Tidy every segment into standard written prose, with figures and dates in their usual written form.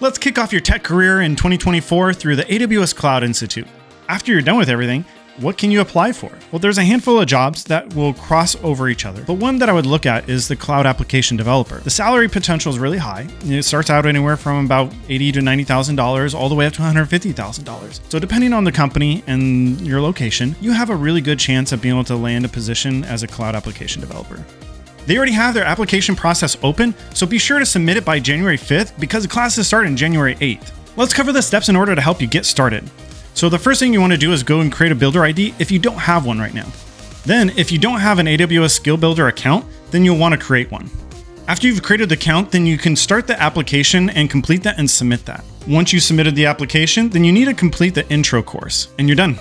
Let's kick off your tech career in 2024 through the AWS Cloud Institute. After you're done with everything, what can you apply for? Well, there's a handful of jobs that will cross over each other, but one that I would look at is the cloud application developer. The salary potential is really high. It starts out anywhere from about $80,000 to $90,000 all the way up to $150,000. So depending on the company and your location, you have a really good chance of being able to land a position as a cloud application developer. They already have their application process open, so be sure to submit it by January 5th because the classes start on January 8th. Let's cover the steps in order to help you get started. So the first thing you want to do is go and create a Builder ID if you don't have one right now. Then if you don't have an AWS Skill Builder account, then you'll want to create one. After you've created the account, then you can start the application and complete that and submit that. Once you submitted the application, then you need to complete the intro course and you're done.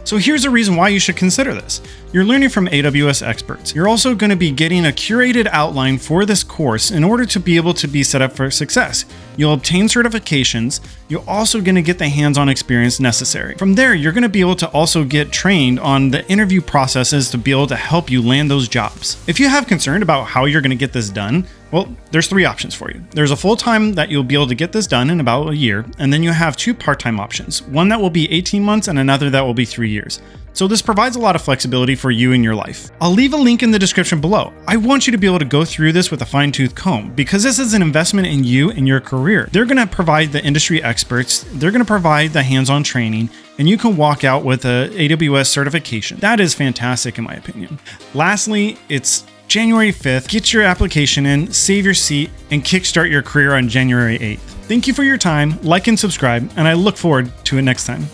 So here's a reason why you should consider this. You're learning from AWS experts. You're also going to be getting a curated outline for this course in order to be able to be set up for success. You'll obtain certifications. You're also going to get the hands-on experience necessary. From there, you're going to be able to also get trained on the interview processes to be able to help you land those jobs. If you have concern about how you're going to get this done, well, there's three options for you. There's a full-time that you'll be able to get this done in about a year, and then you have two part-time options. One that will be 18 months and another that will be 3 years. So this provides a lot of flexibility for you in your life. I'll leave a link in the description below. I want you to be able to go through this with a fine-tooth comb because this is an investment in you and your career. They're going to provide the industry experts, they're going to provide the hands-on training, and you can walk out with a AWS certification. That is fantastic in my opinion. Lastly, it's January 5th. Get your application in, save your seat, and kickstart your career on January 8th. Thank you for your time, like and subscribe, and I look forward to it next time.